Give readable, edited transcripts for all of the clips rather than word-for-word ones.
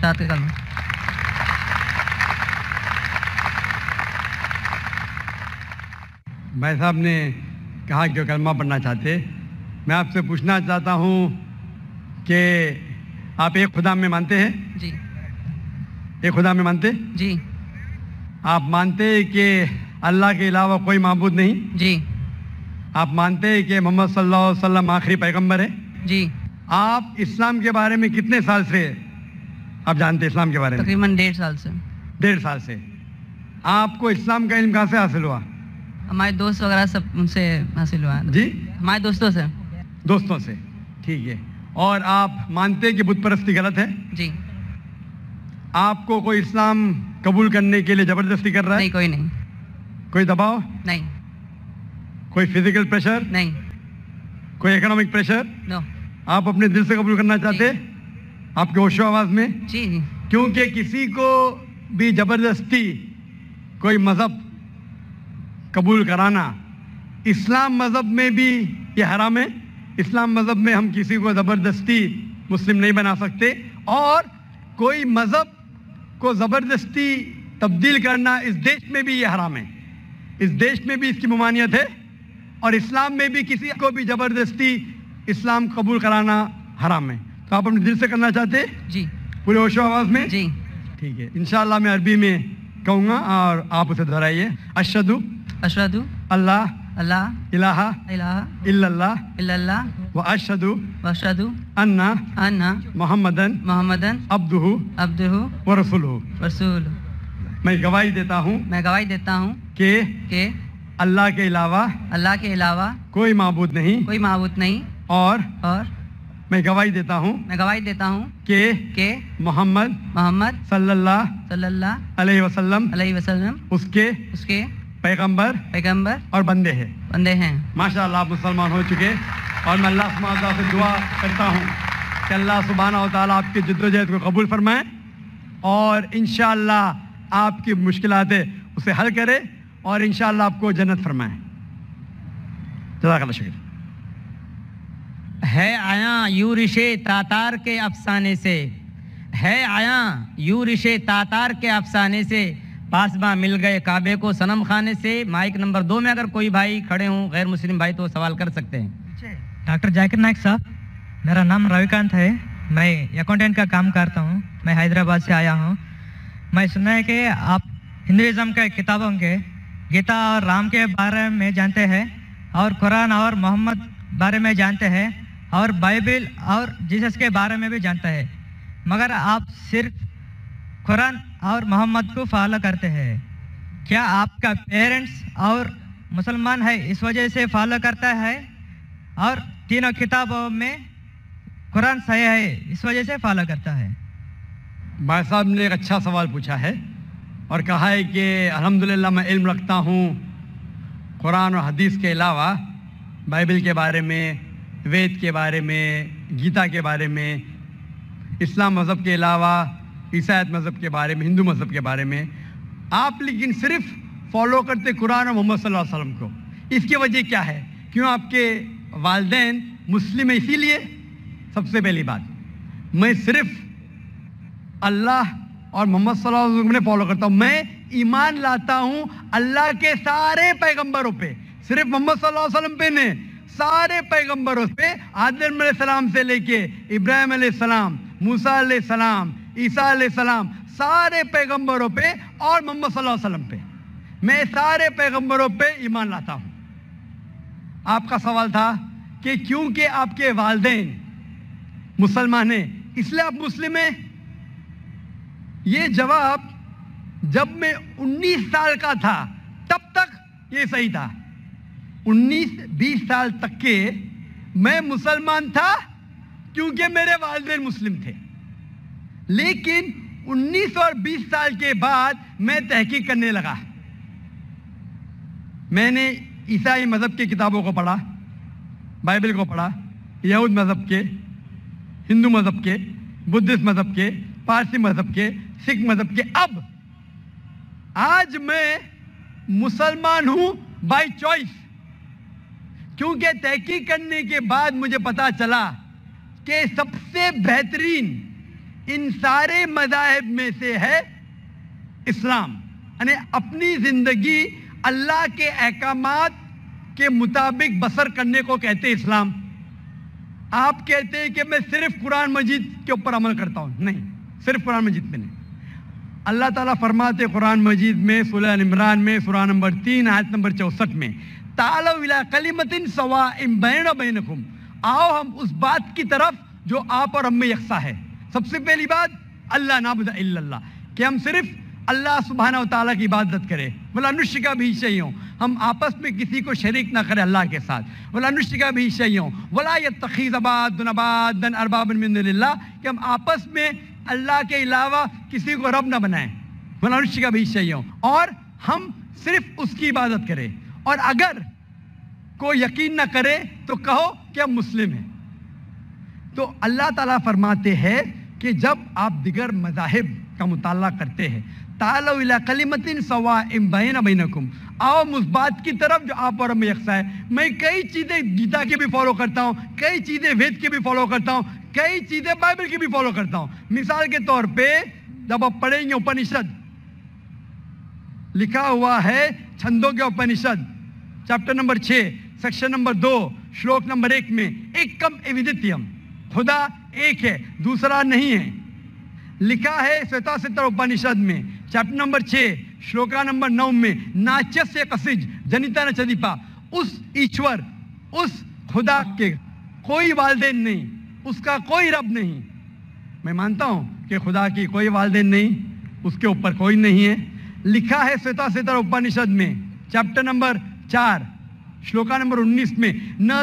شہادت کا کلمہ. بھائی صاحب نے کہا کہ کلمہ پڑھنا چاہتے. میں آپ سے پوچھنا چاہتا ہوں کہ آپ ایک خدا میں مانتے ہیں؟ جی. ایک خدا میں مانتے؟ جی. آپ مانتے ہیں کہ اللہ کے علاوہ کوئی معبود نہیں؟ جی. آپ مانتے ہیں کہ محمد صلی اللہ علیہ وسلم آخری پیغمبر ہے؟ جی. آپ اسلام کے بارے میں کتنے سال سے آپ جانتے ہیں اسلام کے بارے میں؟ تقریباً 1.5 سال سے. 1.5 سال سے. آپ کو اسلام کا علم کہاں سے حاصل ہوا؟ ہمارے دوست وغیرہ سب ان سے حاصل ہوا ہے. جی؟ ہمارے دوستوں سے. دوستوں سے. ٹھیک ہے. اور آپ مانتے ہیں کہ بت پرستی غلط ہے؟ جی. آپ کو کوئی اسلام قبول کرنے کے لیے زبردستی کر رہا ہے؟ نہیں، کوئی نہیں. کوئی دباؤ؟ نہیں. کوئی فزیکل پریشر؟ نہیں. کوئی اکنامک پریشر؟ نو. آپ اپنے دل سے قبول کرنا چاہتے؟ آپ کے ہوش و آواز میں؟ جی. جی. کیونکہ کسی کو بھی زبردستی کوئی مذہب قبول کرانا اسلام مذہب میں بھی یہ حرام ہے. اسلام مذہب میں ہم کسی کو زبردستی مسلم نہیں بنا سکتے، اور کوئی مذہب کو زبردستی تبدیل کرنا اس دیش میں بھی یہ حرام ہے. اس دیش میں بھی اس کی ممانعت ہے، اور اسلام میں بھی کسی کو بھی زبردستی اسلام قبول کرانا حرام ہے. تو آپ اپنے دل سے کرنا چاہتے؟ جی. پورے ہوش و آواز میں؟ جی. ٹھیک ہے. انشاءاللہ میں عربی میں کہوں گا اور آپ اسے دہرائیے. اشہدو اللہ اللہ الہ الہ الا اللہ الا اللہ واشہدو واشہدو ان محمدن عبدہ عبدہ ورسولہ. رسول. میں گواہی دیتا ہوں میں گواہی دیتا ہوں کہ اللہ کے علاوہ کوئی معبود نہیں، کوئی معبود نہیں، اور میں گواہی دیتا ہوں کہ محمد صلی اللہ علیہ وسلم اس کے پیغمبر اور بندے ہیں. ماشاءاللہ آپ مسلمان ہو چکے، اور میں اللہ سبحانہ وتعالیٰ سے دعا کرتا ہوں کہ اللہ سبحانہ وتعالیٰ آپ کی جد و جہد کو قبول فرمائے، اور انشاءاللہ آپ کی مشکلات ہے اسے حل کرے، اور انشاءاللہ آپ کو جنت فرمائے. جزاک اللہ شکر. ہے آیاں یورش تاتار کے افسانے سے، ہے آیاں یورش تاتار کے افسانے سے، پاسباں مل گئے کعبے کو صنم خانے سے. مائک نمبر 2 میں اگر کوئی بھائی کھڑے ہوں غیر مسلم بھائی تو سوال کر سکتے ہیں. ڈاکٹر ذاکر نائک صاحب، میرا نام رویکانت ہے، میں اکاؤنٹنٹ کا کام کرتا ہوں، میں حیدرآباد سے آیا ہوں. میں سنا ہے کہ آپ ہندوازم کے کتابوں کے گیتا اور رام کے بارے میں جانتے ہیں، اور قرآن اور محمد بارے میں جانتے ہیں، اور بائبل اور جیسس کے بارے میں بھی جانتے ہیں، مگر آپ صرف قرآن اور محمد کو فالو کرتے ہیں. کیا آپ کا پیرنٹس اور مسلمان ہے اس وجہ سے فالو کرتا ہے، اور تینوں کتابوں میں قرآن صحیح ہے اس وجہ سے فالو کرتا ہے؟ بھائی صاحب نے ایک اچھا سوال پوچھا ہے، اور کہا ہے کہ الحمدللہ میں علم رکھتا ہوں قرآن اور حدیث کے علاوہ بائبل کے بارے میں، وید کے بارے میں، گیتا کے بارے میں، اسلام مذہب کے علاوہ عیسائیت مذہب کے بارے میں، ہندو مذہب کے بارے میں. آپ لیکن صرف فالو کرتے قرآن اور محمد صلی اللہ علیہ وسلم کو. اس کی وجہ کیا ہے؟ کیوں آپ کے والدین مسلم ہیں؟ اسی لیے سب سے پہلی بات، میں صرف اللہ اور محمد صلی اللہ علیہ وسلم نے فالو کرتا ہوں. میں ایمان لاتا ہوں اللہ کے سارے پیغمبروں پہ، صرف محمد صلی اللہ علیہ وسلم پہ نہیں، سارے پیغمبروں پہ، آدم علیہ السلام سے لے کے ابراہیم علیہ السلام، موسیٰ علیہ السلام، عیسیٰ علیہ السلام، سارے پیغمبروں پہ، اور محمد صلی اللہ علیہ وسلم پہ. میں سارے پیغمبروں پہ ایمان لاتا ہوں. آپ کا سوال تھا کہ کیونکہ آپ کے والدین مسلمان ہیں اس لیے آپ مسلم ہیں. یہ جواب جب میں 19 سال کا تھا تب تک یہ صحیح تھا. 19-20 سال تک کے میں مسلمان تھا کیونکہ میرے والدین مسلم تھے. لیکن 19 اور 20 سال کے بعد میں تحقیق کرنے لگا. میں نے عیسائی مذہب کی کتابوں کو پڑھا، بائبل کو پڑھا، یہود مذہب کے، ہندو مذہب کے، بدھسٹ مذہب کے، پارسی مذہب کے، سکھ مذہب کے. اب آج میں مسلمان ہوں بائی چوائس، کیونکہ تحقیق کرنے کے بعد مجھے پتا چلا کہ سب سے بہترین ان سارے مذاہب میں سے ہے اسلام، یعنی اپنی زندگی اللہ کے احکامات کے مطابق بسر کرنے کو کہتے ہیں اسلام۔ آپ کہتے ہیں کہ میں صرف قرآن مجید کے اوپر عمل کرتا ہوں، نہیں، صرف قرآن مجید میں نہیں۔ اللہ تعالیٰ فرماتے قرآن مجید میں سورہ عمران میں سورہ نمبر 3 آیت نمبر 64 میں تعالوا الی کلمۃ سواء بیننا و بینکم، آؤ ہم اس بات کی طرف جو آپ اور ہم میں یکساں ہے۔ سب سے پہلی بات اللہ نعبد الا اللہ، کہ ہم صرف اللہ سبحانہ و تعالیٰ کی عبادت کریں، ولا نشرک بہ شیئا، ہم آپس میں کسی کو شریک نہ کریں اللہ کے ساتھ، ولا نشرک بہ شیئا ولا یتخذ بعضنا بعضا اربابا من دون اللہ، کہ ہم آپس میں اللہ کے علاوہ کسی کو رب نہ بنائیں، ولا نشرک بہ شیئا، اور ہم صرف اس کی عبادت کریں، اور اگر کوئی یقین نہ کرے تو کہو کہ ہم مسلم ہیں۔ تو اللہ تعالیٰ فرماتے ہیں کہ جب آپ دیگر مذاہب کا مطالعہ کرتے ہیں، تعالوا الی کلمۃ سواء بیننا و بینکم، آؤ اس بات کی طرف جو آپ اور ہم میں یکساں ہے۔ میں کئی چیزیں گیتا کی بھی فالو کرتا ہوں، کئی چیزیں وید کی بھی فالو کرتا ہوں، کئی چیزیں بائبل کی بھی فالو کرتا ہوں۔ مثال کے طور پہ جب آپ پڑھیں گے اپنشد، لکھا ہوا ہے چھندوں کے Upanishad chapter number 6 section number 2 شلوک نمبر 1 میں ایکم ایویدتیم، خدا ایک ہے دوسرا نہیں ہے۔ لکھا ہے سویتا ستر اپنشد میں چیپٹر نمبر 6 شلوکا نمبر 9 میں ناچسیہ کسج جنیتا نچدیپا، اس ایشور، اس خدا کے کوئی والدین نہیں، اس کا کوئی رب نہیں۔ میں مانتا ہوں کہ خدا کی کوئی والدین نہیں، اس کے اوپر کوئی نہیں ہے۔ لکھا ہے سویتا ستر اپنشد میں چیپٹر نمبر 4 شلوکا نمبر 19 میں نہ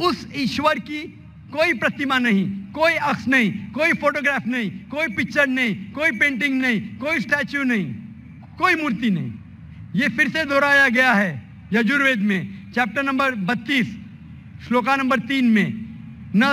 اس ایشور کی کوئی پرتیما نہیں، کوئی عکس نہیں، کوئی فوٹوگراف نہیں، کوئی پکچر نہیں، کوئی پینٹنگ نہیں، کوئی اسٹیچو نہیں، کوئی مورتی نہیں۔ یہ پھر سے دہرایا گیا ہے یجوروید میں چیپٹر نمبر 32 شلوکا نمبر 3 میں نہ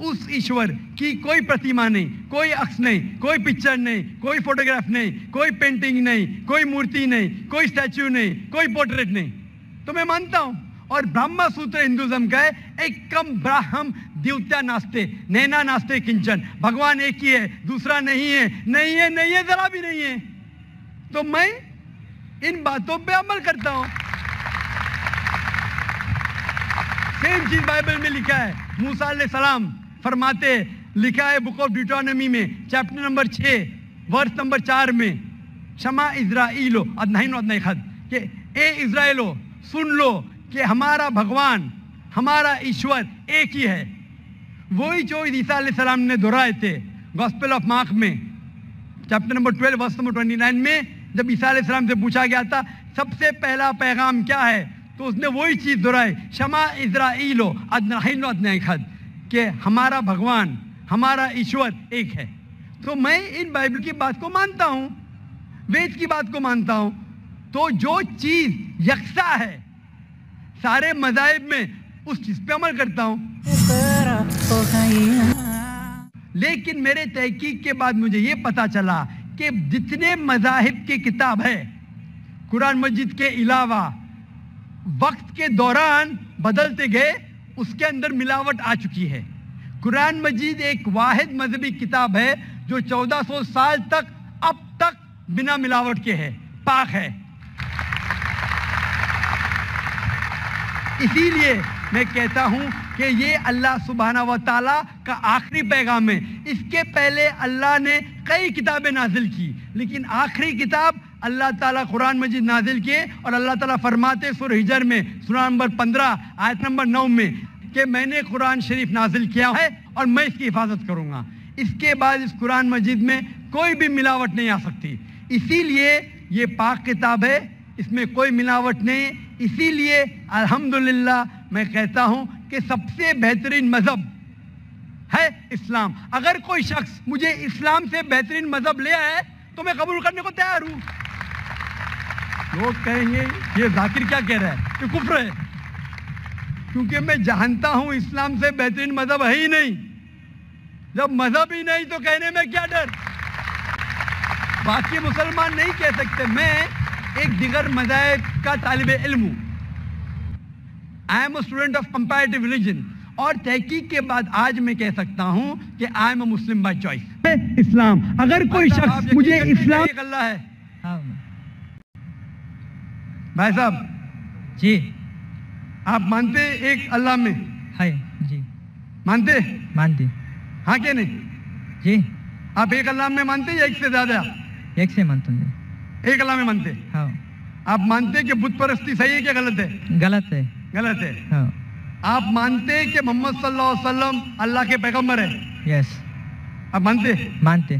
اس ایشور کی کوئی پرتیما نہیں، کوئی عکس نہیں، کوئی پکچر نہیں، کوئی فوٹوگراف نہیں، کوئی پینٹنگ نہیں، کوئی مورتی نہیں، کوئی اسٹیچو نہیں، کوئی پورٹریٹ نہیں۔ تو میں مانتا ہوں، اور برہما سوتر ہندوازم کا ہے ایکم براہم دیوتیا ناستے نینا ناستے کنچن، بھگوان ایک ہی ہے دوسرا نہیں ہے، نہیں ہے، نہیں ہے، ذرا بھی نہیں ہے۔ تو میں ان باتوں پہ عمل کرتا ہوں۔ سیم چیز بائبل میں لکھا ہے، موسیٰ علیہ السلام فرماتے، لکھا ہے بک آف ڈیوٹرانومی میں چیپٹر نمبر 6 ورس نمبر 4 میں شما اسرائیلو ادنہین و ادنہیخد، کہ اے اسرائیلو سن لو کہ ہمارا بھگوان، ہمارا ایشور ایک ہی ہے۔ وہی جو عیسیٰ علیہ السلام نے دہرائے تھے گاسپل آف مارک میں چیپٹر نمبر 12 ورس نمبر 29 میں، جب عیسیٰ علیہ السلام سے پوچھا گیا تھا سب سے پہلا پیغام کیا ہے، تو اس نے وہی چیز دہرائی، شما اسرائیلو ادنہین و ادنہیخد، کہ ہمارا بھگوان، ہمارا ایشور ایک ہے۔ تو میں ان بائبل کی بات کو مانتا ہوں، وید کی بات کو مانتا ہوں۔ تو جو چیز یکساں ہے سارے مذاہب میں، اس چیز پہ عمل کرتا ہوں۔ لیکن میرے تحقیق کے بعد مجھے یہ پتا چلا کہ جتنے مذاہب کی کتاب ہے قرآن مجید کے علاوہ، وقت کے دوران بدلتے گئے، اس کے اندر ملاوٹ آ چکی ہے۔ قرآن مجید ایک واحد مذہبی کتاب ہے جو 1400 سال تک اب تک بنا ملاوٹ کے ہے، پاک ہے۔ اسی لیے میں کہتا ہوں کہ یہ اللہ سبحانہ و تعالیٰ کا آخری پیغام ہے۔ اس کے پہلے اللہ نے کئی کتابیں نازل کی، لیکن آخری کتاب اللہ تعالیٰ قرآن مجید نازل کیے، اور اللہ تعالیٰ فرماتے سورہ ہجر میں سورہ نمبر 15 آیت نمبر 9 میں کہ میں نے قرآن شریف نازل کیا ہے اور میں اس کی حفاظت کروں گا۔ اس کے بعد اس قرآن مجید میں کوئی بھی ملاوٹ نہیں آ سکتی۔ اسی لیے یہ پاک کتاب ہے، اس میں کوئی ملاوٹ نہیں۔ اسی لیے الحمدللہ میں کہتا ہوں کہ سب سے بہترین مذہب ہے اسلام۔ اگر کوئی شخص مجھے اسلام سے بہترین مذہب لے آئے تو میں قبول کرنے کو تیار ہوں۔ لوگ کہیں گے یہ ذاکر کیا کہہ رہا ہے، یہ کفر ہے، کیونکہ میں جانتا ہوں اسلام سے بہترین مذہب ہے ہی نہیں۔ جب مذہب ہی نہیں تو کہنے میں کیا ڈر۔ باقی مسلمان نہیں کہہ سکتے۔ میں ایک دیگر مذاہب کا طالب علم ہوں۔ I am a student of comparative religion، اور تحقیق کے بعد آج میں کہہ سکتا ہوں کہ I am a Muslim by choice. اسلام اگر کوئی شخص مجھے اسلام اللہ ہے. ہاں بھائی صاحب جی آپ مانتے ایک اللہ میں؟ ہے جی مانتے؟ مانتی ہاں کہ نہیں؟ جی آپ ایک اللہ میں مانتے یا ایک سے زیادہ؟ ایک سے مانتا ہوں جی. ایک اللہ میں مانتے. ہاں آپ مانتے کہ بت پرستی صحیح ہے کہ غلط ہے؟ غلط ہے. غلط ہے. ہاں آپ مانتے کہ محمد صلی اللہ علیہ وسلم اللہ کے پیغمبر ہے؟ یس آپ مانتے؟ مانتے.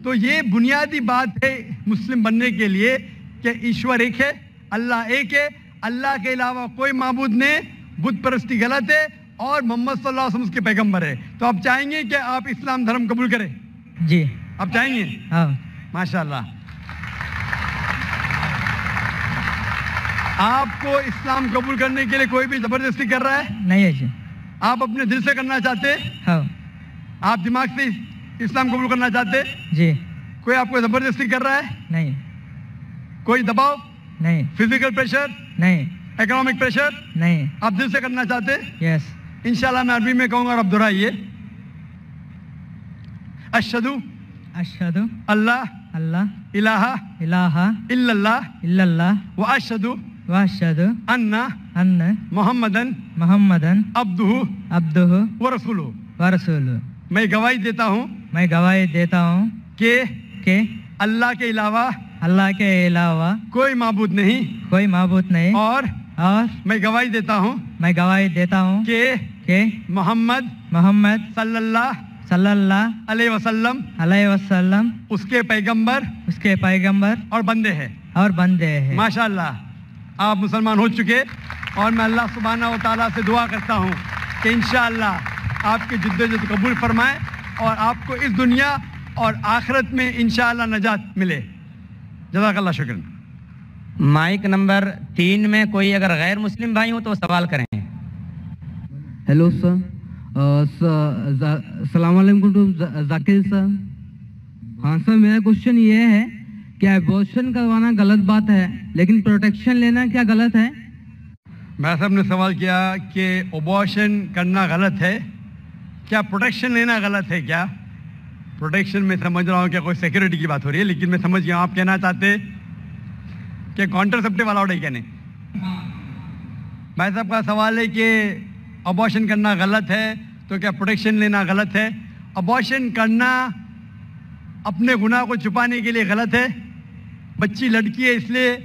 تو یہ بنیادی بات ہے مسلم بننے کے لیے کہ ایشور ایک ہے، اللہ ایک ہے، اللہ کے علاوہ کوئی معبود نہیں، بت پرستی غلط ہے اور محمد صلی اللہ علیہ وسلم اس کے پیغمبر ہے. تو آپ چاہیں گے کہ آپ اسلام دھرم قبول کریں؟ جی آپ چاہیں گے؟ ہاں ماشاءاللہ. آپ کو اسلام قبول کرنے کے لیے کوئی بھی زبردستی کر رہا ہے؟ نہیں ہے جی. آپ اپنے دل سے کرنا چاہتے ہیں؟ ہاں آپ دماغ سے اسلام قبول کرنا چاہتے ہیں؟ جی کوئی آپ کو زبردستی کر رہا ہے؟ نہیں کوئی دباؤ، نہیں فزیکل پریشر، نہیں اکنامک پریشر؟ نہیں. آپ دل سے کرنا چاہتے ہیں؟ یس انشاءاللہ میں عربی میں کہوں گا اور آپ دہرائیے. اشہدو اشہد اللہ اللہ الہ الہ الا اللہ الا اللہ واشہدو واشہد ان ان محمدن محمدن عبدہ عبدہ ورسولہ. ورسولہ. میں گواہی دیتا ہوں میں گواہی دیتا ہوں کہ اللہ کے علاوہ کے علاوہ کوئی معبود نہیں، کوئی معبود نہیں. اور میں گواہی دیتا ہوں میں گواہی دیتا ہوں کہ محمد محمد صلی اللہ صلی اللہ علیہ وسلم علیہ وسلم اس کے پیغمبر اس کے پیغمبر اور بندے ہیں. اور بندے ہیں. ماشاءاللہ آپ مسلمان ہو چکے اور میں اللہ سبحانہ و تعالیٰ سے دعا کرتا ہوں کہ انشاءاللہ آپ کی جدوجہد قبول فرمائے اور آپ کو اس دنیا اور آخرت میں انشاءاللہ نجات ملے. جزاک اللہ شکر. مائک نمبر 3 میں کوئی اگر غیر مسلم بھائی ہو تو سوال کریں. ہیلو سر، السلام علیکم ٹو ذاکر سر. ہاں سر، میرا کوشچن یہ ہے کہ ایبورشن کروانا غلط بات ہے لیکن پروٹیکشن لینا کیا غلط ہے؟ میں صاحب نے سوال کیا کہ ایبورشن کرنا غلط ہے، کیا پروٹیکشن لینا غلط ہے؟ کیا پروٹیکشن میں سمجھ رہا ہوں کہ کوئی سیکورٹی کی بات ہو رہی ہے، لیکن میں سمجھ گیا آپ کہنا چاہتے کہ کانٹرسیپٹیو الاؤڈ ہے کیا نہیں. بھائی صاحب کا سوال ہے کہ ایبورشن کرنا غلط ہے تو کیا پروٹیکشن لینا غلط ہے؟ ایبورشن کرنا اپنے گناہ کو چھپانے کے لیے غلط ہے، بچی لڑکی ہے اس لیے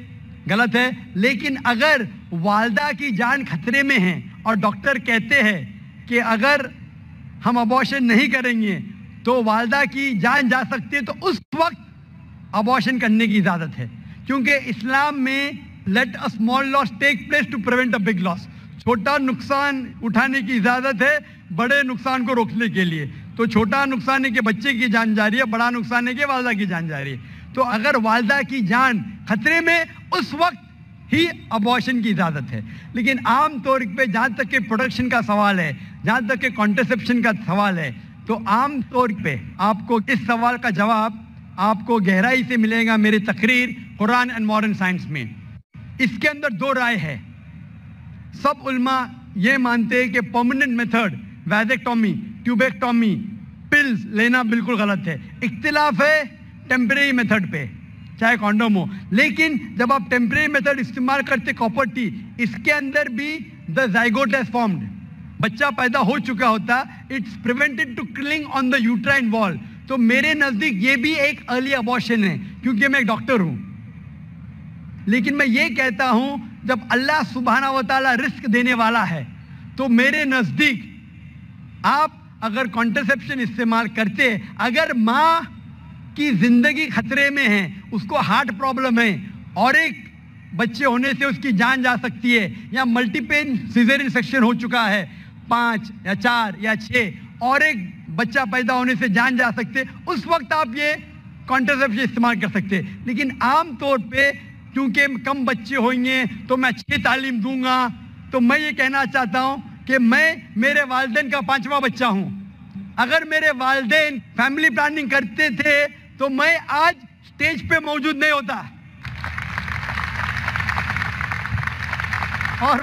غلط ہے. لیکن اگر والدہ کی جان خطرے میں ہے اور ڈاکٹر کہتے ہیں کہ اگر ہم ایبورشن نہیں کریں گے تو والدہ کی جان جا سکتی ہے، تو اس وقت ایبورشن کرنے کی اجازت ہے. کیونکہ اسلام میں let a small loss take place to prevent a big loss. چھوٹا نقصان اٹھانے کی اجازت ہے بڑے نقصان کو روکنے کے لیے. تو چھوٹا نقصان ہے کہ بچے کی جان جا رہی ہے، بڑا نقصان ہے کہ والدہ کی جان جا رہی ہے. تو اگر والدہ کی جان خطرے میں، اس وقت ہی ایبورشن کی اجازت ہے. لیکن عام طور پہ جہاں تک کہ پروٹیکشن کا سوال ہے، جہاں تک کہ کانٹرسیپشن کا سوال ہے، تو عام طور پہ آپ کو اس سوال کا جواب آپ کو گہرائی سے ملے گا میری تقریر قرآن اینڈ ماڈرن سائنس میں. اس کے اندر 2 رائے ہے. سب علماء یہ مانتے ہیں کہ پرماننٹ میتھڈ ویزیکٹومی، ٹیوبیکٹومی، پلز لینا بالکل غلط ہے. اختلاف ہے ٹیمپریری میتھڈ پہ، چاہے کانڈوم ہو. لیکن جب آپ ٹیمپریری میتھڈ استعمال کرتے کاپر ٹی، اس کے اندر بھی دا زائگوٹ ہیز فارمڈ، بچہ پیدا ہو چکا ہوتا، اٹس پریونٹڈ ٹو کلنگ آن دا یوٹرائن وال. تو میرے نزدیک یہ بھی ایک ارلی ابورشن ہے کیونکہ میں ایک ڈاکٹر ہوں. لیکن میں یہ کہتا ہوں جب اللہ سبحانہ و تعالیٰ رزق دینے والا ہے تو میرے نزدیک آپ اگر کانٹرسیپشن استعمال کرتے، اگر ماں کی زندگی خطرے میں ہے، اس کو ہارٹ پرابلم ہے اور ایک بچے ہونے سے اس کی جان جا سکتی ہے، یا ملٹیپل سیزرین سیکشن ہو چکا ہے 5 یا 4 یا 6 اور ایک بچہ پیدا ہونے سے جان جا سکتے، اس وقت آپ یہ کانٹرسیپشن استعمال کر سکتے. لیکن عام طور پہ کیونکہ کم بچے ہوئیں گے تو میں اچھی تعلیم دوں گا، تو میں یہ کہنا چاہتا ہوں کہ میں میرے والدین کا 5واں بچہ ہوں. اگر میرے والدین فیملی پلاننگ کرتے تھے تو میں آج سٹیج پہ موجود نہیں ہوتا. اور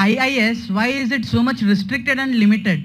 IIS, why is it so much restricted and limited?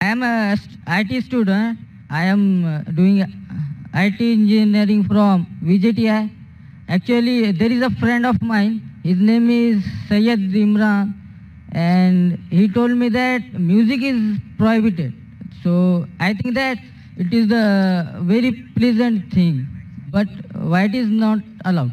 I am a IT student. I am doing IT engineering from VJTI. Actually, there is a friend of mine. His name is Sayyid Imran, and he told me that music is prohibited. So I think that it is the very pleasant thing, but why it is not allowed?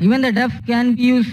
Even the deaf can be used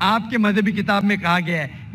آپ کے مذہبی کتاب میں کہا گیا ہے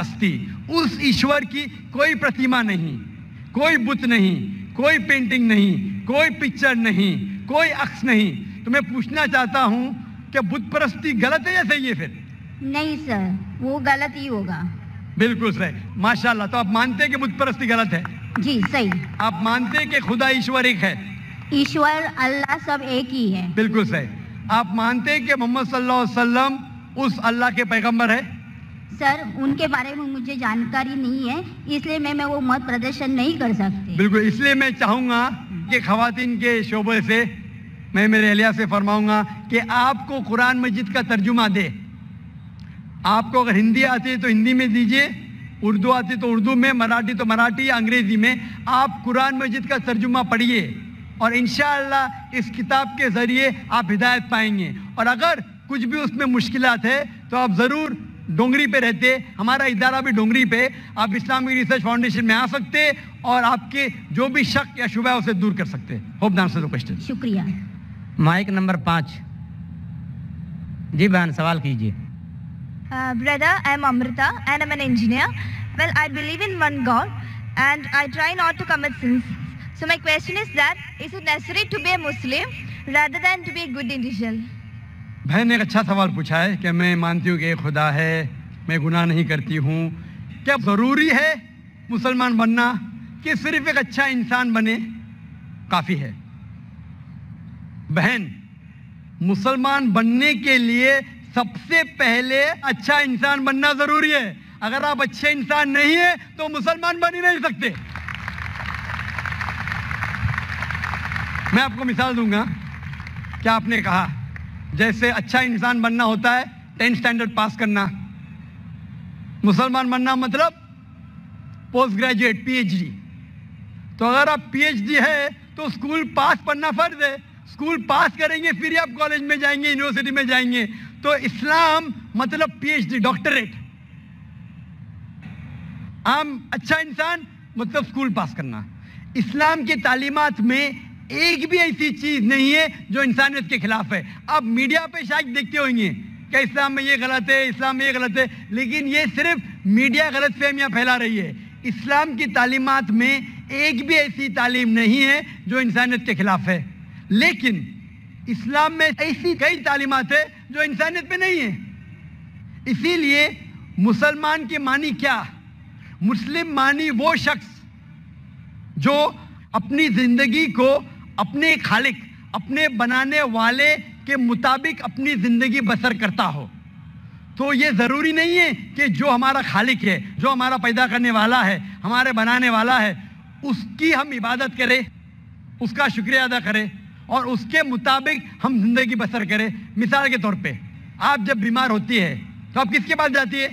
استی، اس ایشور کی کوئی پرتیما نہیں، کوئی بت نہیں، کوئی پینٹنگ نہیں، کوئی پکچر نہیں، کوئی عکس نہیں۔ تو میں پوچھنا چاہتا ہوں کہ بت پرستی غلط ہے یا صحیح ہے پھر؟ نہیں سر، وہ غلط ہی ہوگا۔ بالکل صحیح، ماشاءاللہ۔ تو آپ مانتے ہیں کہ بت پرستی غلط ہے؟ جی صحیح۔ آپ مانتے ہیں کہ خدا ایشور ایک ہے؟ ایشور اللہ سب ایک ہی ہے۔ بالکل صحیح۔ آپ مانتے ہیں کہ محمد صلی اللہ علیہ وسلم اس اللہ کے پیغمبر ہے؟ سر ان کے بارے میں مجھے جانکاری نہیں ہے، اس لیے میں وہ مت پردرشن نہیں کر سکتی۔ بالکل، اس لیے میں چاہوں گا کہ خواتین کے شعبے سے میں میرے اہلیہ سے فرماؤں گا کہ آپ کو قرآن مجید کا ترجمہ دے۔ آپ کو اگر ہندی آتی ہے تو ہندی میں دیجئے، اردو آتی تو اردو میں، مراٹھی تو مراٹھی یا انگریزی میں، آپ قرآن مجید کا ترجمہ پڑھیے اور انشاءاللہ اس کتاب کے ذریعے آپ ہدایت پائیں گے۔ اور اگر کچھ بھی اس میں مشکلات ہے تو آپ ضرور ڈونگری پہ رہتے، ہمارا ادارہ بھی ڈونگری پہ، آپ اسلامک ریسرچ فاؤنڈیشن میں آ سکتے اور آپ کے جو بھی شک یا شبہ ہے اسے دور کر سکتے۔ Hope the answer the question. شکریہ۔ مائک نمبر 5 جی بہن سوال کیجیے۔ Brother, I am Amrita and I am an engineer. Well, I believe in one God and I try not to commit sins. So my question is that, is it necessary to be a Muslim rather than to be a good individual? بہن نے ایک اچھا سوال پوچھا ہے کہ میں مانتی ہوں کہ ایک خدا ہے، میں گناہ نہیں کرتی ہوں، کیا ضروری ہے مسلمان بننا کہ صرف ایک اچھا انسان بنے کافی ہے؟ بہن، مسلمان بننے کے لیے سب سے پہلے اچھا انسان بننا ضروری ہے۔ اگر آپ اچھے انسان نہیں ہیں تو مسلمان بن ہی نہیں سکتے۔ میں آپ کو مثال دوں گا۔ کیا آپ نے کہا جیسے اچھا انسان بننا ہوتا ہے 10 اسٹینڈرڈ پاس کرنا، مسلمان بننا مطلب post graduate P H D. تو اگر آپ پی ایچ ڈی ہے تو اسکول پاس پڑھنا فرض ہے، اسکول پاس کریں گے پھر آپ کالج میں جائیں گے، یونیورسٹی میں جائیں گے۔ تو اسلام مطلب پی ایچ ڈی، ڈاکٹریٹ۔ عام اچھا انسان مطلب اسکول پاس کرنا۔ اسلام کی تعلیمات میں ایک بھی ایسی چیز نہیں ہے جو انسانیت کے خلاف ہے۔ اب میڈیا پہ شاید دیکھتے ہوئیں گے کہ اسلام میں یہ غلط ہے، اسلام میں یہ غلط ہے، لیکن یہ صرف میڈیا غلط فہمیاں پھیلا رہی ہے۔ اسلام کی تعلیمات میں ایک بھی ایسی تعلیم نہیں ہے جو انسانیت کے خلاف ہے، لیکن اسلام میں ایسی کئی تعلیمات ہیں جو انسانیت میں نہیں ہیں۔ اسی لیے مسلمان کے معنی کیا؟ مسلم معنی وہ شخص جو اپنی زندگی کو اپنے خالق، اپنے بنانے والے کے مطابق اپنی زندگی بسر کرتا ہو۔ تو یہ ضروری نہیں ہے کہ جو ہمارا خالق ہے، جو ہمارا پیدا کرنے والا ہے، ہمارے بنانے والا ہے، اس کی ہم عبادت کریں، اس کا شکریہ ادا کریں اور اس کے مطابق ہم زندگی بسر کریں۔ مثال کے طور پہ آپ جب بیمار ہوتی ہے تو آپ کس کے پاس جاتی ہے؟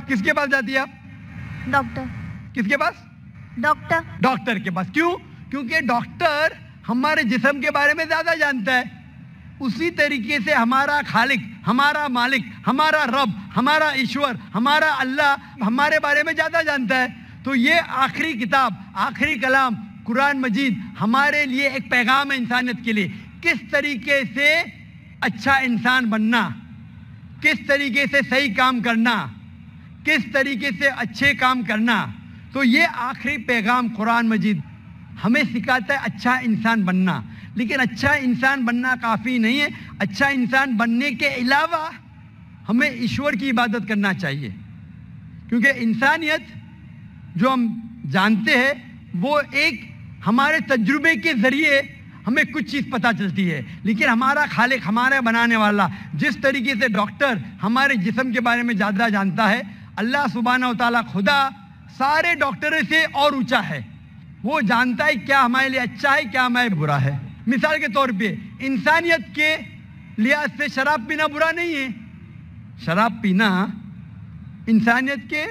کس کے پاس جاتی ہے آپ؟ ڈاکٹر۔ کس کے پاس؟ ڈاکٹر۔ ڈاکٹر کے پاس۔ کیوں؟ کیونکہ ڈاکٹر ہمارے جسم کے بارے میں زیادہ جانتا ہے۔ اسی طریقے سے ہمارا خالق، ہمارا مالک، ہمارا رب، ہمارا ایشور، ہمارا اللہ ہمارے بارے میں زیادہ جانتا ہے۔ تو یہ آخری کتاب، آخری کلام قرآن مجید ہمارے لیے ایک پیغام ہے انسانیت کے لیے، کس طریقے سے اچھا انسان بننا، کس طریقے سے صحیح کام کرنا، کس طریقے سے اچھے کام کرنا۔ تو یہ آخری پیغام قرآن مجید ہمیں سکھاتا ہے اچھا انسان بننا۔ لیکن اچھا انسان بننا کافی نہیں ہے، اچھا انسان بننے کے علاوہ ہمیں ایشور کی عبادت کرنا چاہیے، کیونکہ انسانیت جو ہم جانتے ہیں وہ ایک ہمارے تجربے کے ذریعے ہمیں کچھ چیز پتہ چلتی ہے، لیکن ہمارا خالق، ہمارا بنانے والا جس طریقے سے ڈاکٹر ہمارے جسم کے بارے میں زیادہ جانتا ہے، اللہ سبحانہ و تعالیٰ خدا سارے ڈاکٹروں سے اور اونچا ہے۔ وہ جانتا ہے کیا ہمارے لیے اچھا ہے، کیا ہمارے برا ہے۔ مثال کے طور پہ انسانیت کے لحاظ سے شراب پینا برا نہیں ہے، شراب پینا انسانیت کے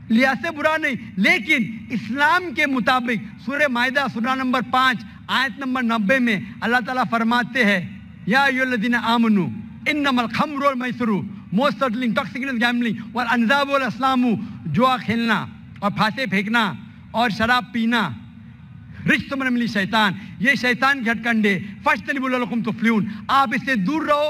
لحاظ سے برا نہیں، لیکن اسلام کے مطابق سورہ مائدہ سورہ نمبر 5 آیت نمبر 90 میں اللہ تعالیٰ فرماتے ہیں یا ایھا الذین آمنوا انما الخمر والمیسر موسٹ سرٹنلی انٹاکسیکینٹ گیمبلنگ والانصاب والازلام، جوا کھیلنا اور پھانسے پھینکنا اور شراب پینا رجس من عمل شیطان، یہ شیطان کے ہتھ کنڈے، فاجتنبوہ لعلکم تفلحون، آپ اس سے دور رہو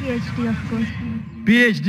PhD of course. PhD।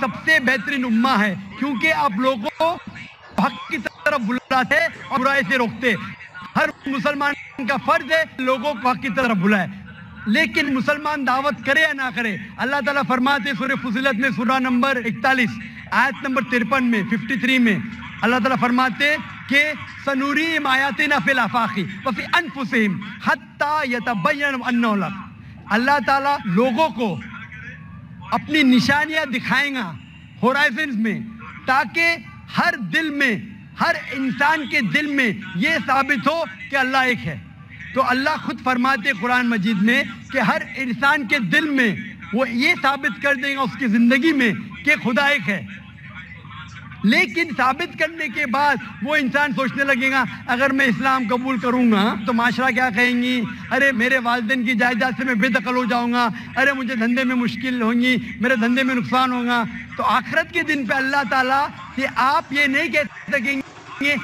سب سے بہترین امہ ہے، کیونکہ آپ لوگوں کو حق کی طرف بلاتے اور برائی سے روکتے. ہر مسلمان کا فرض ہے لوگوں کو حق کی طرف بلائے، لیکن مسلمان دعوت کرے یا نہ کرے. اللہ تعالیٰ فرماتے سورہ فصلت میں سورہ نمبر 41 آیت نمبر 53 میں 53 میں اللہ تعالیٰ فرماتے کہ سنوریم آیاتنا فی الآفاق وفی انفسہم حتی یتبین انہ الحق. اللہ تعالیٰ لوگوں کو اپنی نشانیاں دکھائیں گا ہورائزنز میں، تاکہ ہر دل میں، ہر انسان کے دل میں یہ ثابت ہو کہ اللہ ایک ہے. تو اللہ خود فرماتے قرآن مجید میں کہ ہر انسان کے دل میں وہ یہ ثابت کر دے گا اس کی زندگی میں کہ خدا ایک ہے. لیکن ثابت کرنے کے بعد وہ انسان سوچنے لگے گا اگر میں اسلام قبول کروں گا تو معاشرہ کیا کہیں گی، ارے میرے والدین کی جائیداد سے میں بے دخل ہو جاؤں گا، ارے مجھے دھندے میں مشکل ہوں گی، میرے دھندے میں نقصان ہوگا. تو آخرت کے دن پہ اللہ تعالیٰ کہ آپ یہ نہیں کہہ سکیں گے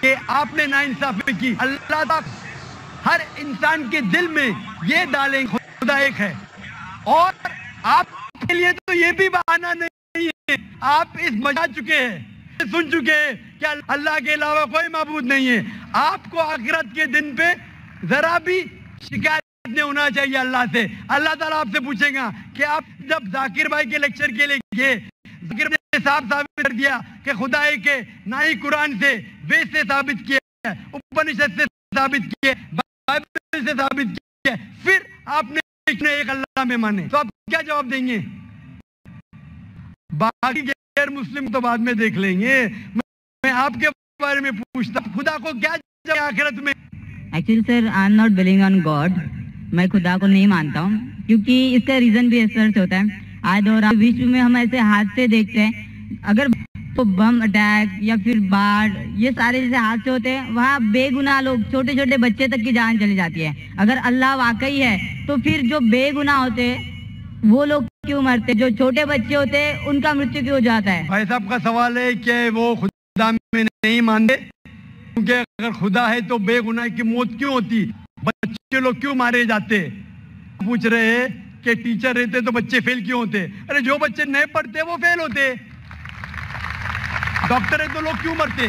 کہ آپ نے ناانصافی کی. اللہ تعالیٰ ہر انسان کے دل میں یہ ڈالیں خدا ایک ہے. اور آپ کے لیے تو یہ بھی بہانہ نہیں ہے، آپ اس مجا چکے ہیں، سن چکے ہیں کہ اللہ کے علاوہ کوئی معبود نہیں ہے. آپ کو آخرت کے دن پہ ذرا بھی شکایت نہیں ہونا چاہیے اللہ سے. اللہ تعالیٰ آپ سے پوچھے گا کہ آپ جب ذاکر بھائی کے لیکچر کے لیے گئے، ذاکر بھائی نے ثابت کر دیا کہ خدا ایک ہے، نہ ہی قرآن سے وید سے ثابت کیا ہے، اپنشد سے ثابت کیا ہے، بائبل سے ثابت کیا ہے، پھر آپ نے ایک اللہ میں مانے، تو آپ کیا جواب دیں گے؟ باقی غیر مسلم تو بعد میں دیکھ لیں گے. میں آپ کے بارے میں پوچھتا ہوں خدا کو کیا جائے آخرت میں؟ Actually sir I am not believing on God. میں خدا کو نہیں مانتا ہوں، کیونکہ اس کا ریزن بھی اس طرح سے ہوتا ہے. آج دور وشو میں ہم ایسے حادثے دیکھتے ہیں، اگر تو بم اٹیک یا پھر باڑھ، یہ سارے جیسے حادثے ہوتے ہیں، وہاں بے گناہ لوگ، چھوٹے چھوٹے بچے تک کی جان چلی جاتی ہے. اگر اللہ واقعی ہے تو پھر جو بے گناہ ہوتے ہیں وہ لوگ کیوں مرتے؟ جو چھوٹے بچے ہوتے ہیں ان کا مرتیو کیوں ہو جاتا ہے؟ بھائی صاحب کا سوال ہے کہ وہ خدا میں نہیں مانتے، کیونکہ اگر خدا ہے تو بے گناہ کی موت کیوں ہوتی، بچے لوگ کیوں مارے جاتے؟ پوچھ رہے ہیں کہ ٹیچر رہتے تو بچے فیل کیوں ہوتے؟ ارے جو بچے نہیں پڑھتے وہ فیل ہوتے. ڈاکٹر ہے تو لوگ کیوں مرتے؟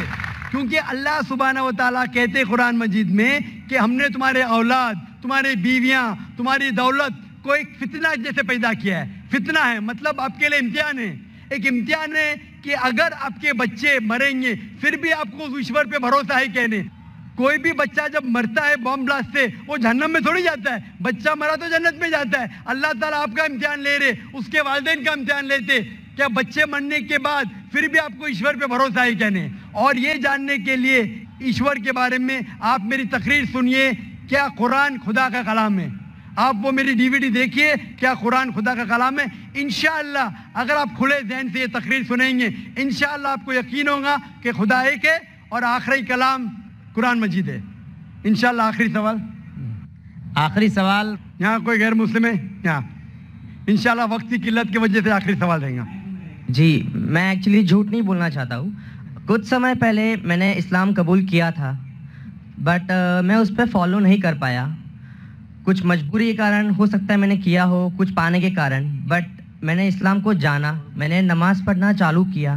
کیونکہ اللہ سبحانہ و تعالیٰ کہتے قرآن مجید میں کہ ہم نے تمہارے اولاد، تمہاری بیویاں، تمہاری دولت کو ایک فتنہ جیسے پیدا کیا ہے. فتنہ ہے مطلب آپ کے لیے امتحان ہے. ایک امتحان ہے کہ اگر آپ کے بچے مریں گے پھر بھی آپ کو ایشور پہ بھروسہ ہے کہنے. کوئی بھی بچہ جب مرتا ہے بم بلاسٹ سے وہ جہنم میں تھوڑی جاتا ہے، بچہ مرا تو جنت میں جاتا ہے. اللہ تعالیٰ آپ کا امتحان لے رہے، اس کے والدین کا امتحان لیتے. کیا بچے مرنے کے بعد پھر بھی آپ کو ایشور پہ بھروسہ ہے کہنے؟ اور یہ جاننے کے لیے ایشور کے بارے میں آپ میری تقریر سنیے، کیا قرآن خدا کا کلام ہے. آپ وہ میری ڈی وی ڈی دیکھیے، کیا قرآن خدا کا کلام ہے. انشاءاللہ اگر آپ کھلے ذہن سے یہ تقریر سنیں گے انشاءاللہ آپ کو یقین ہوگا کہ خدا ایک ہے اور آخری کلام قرآن مجید ہے. انشاءاللہ آخری سوال یہاں کوئی غیر مسلم ہے؟ یہاں انشاءاللہ وقت کی قلت کی وجہ سے آخری سوال رہیں گا. جی میں ایکچولی جھوٹ نہیں بولنا چاہتا ہوں. کچھ سمے پہلے میں نے اسلام قبول کیا تھا، بٹ میں اس پہ فالو نہیں کر پایا. کچھ مجبوری کے کارن، ہو سکتا ہے میں نے کیا ہو کچھ پانے کے کارن، بٹ میں نے اسلام کو جانا، میں نے نماز پڑھنا چالو کیا،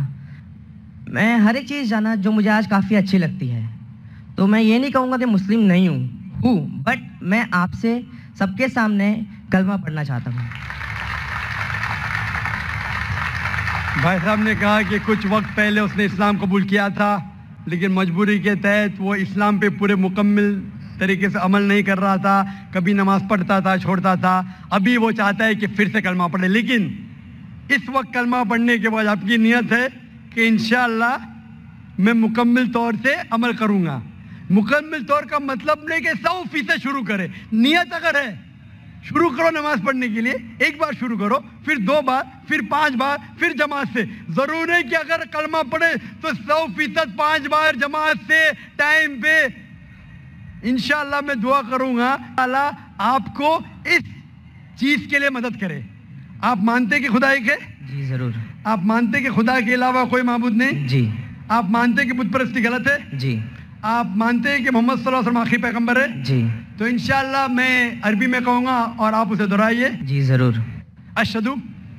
میں ہر ایک چیز جانا جو مجھے آج کافی اچھی لگتی ہے. تو میں یہ نہیں کہوں گا کہ مسلم نہیں ہوں، بٹ میں آپ سے سب کے سامنے کلمہ پڑھنا چاہتا ہوں. بھائی صاحب نے کہا کہ کچھ وقت پہلے اس نے اسلام قبول کیا تھا لیکن مجبوری کے تحت وہ اسلام پہ پورے مکمل طریقے سے عمل نہیں کر رہا تھا، کبھی نماز پڑھتا تھا چھوڑتا تھا. ابھی وہ چاہتا ہے کہ پھر سے کلمہ پڑھے، لیکن اس وقت کلمہ پڑھنے کے بعد آپ کی نیت ہے کہ انشاءاللہ میں مکمل طور سے عمل کروں گا. مکمل طور کا مطلب نہیں کہ 100% شروع کرے. نیت اگر ہے شروع کرو نماز پڑھنے کے لیے، ایک بار شروع کرو، پھر 2 بار، پھر 5 بار، پھر جماعت سے. ضرور ہے کہ اگر کلمہ پڑھے تو 100% 5 بار جماعت سے ٹائم پہ. انشاءاللہ میں دعا کروں گا اللہ آپ کو اس چیز کے لیے مدد کرے. آپ مانتے کہ خدا ایک ہے؟ جی ضرور. آپ مانتے کہ خدا کے علاوہ کوئی معبود نہیں؟ جی. آپ مانتے کہ بت پرستی غلط ہے؟ جی. آپ مانتے ہیں کہ محمد صلی اللہ علیہ وسلم آخری پیغمبر ہے؟ جی. تو انشاءاللہ میں عربی میں کہوں گا اور آپ اسے دہرائیے. جی ضرور. اشہدو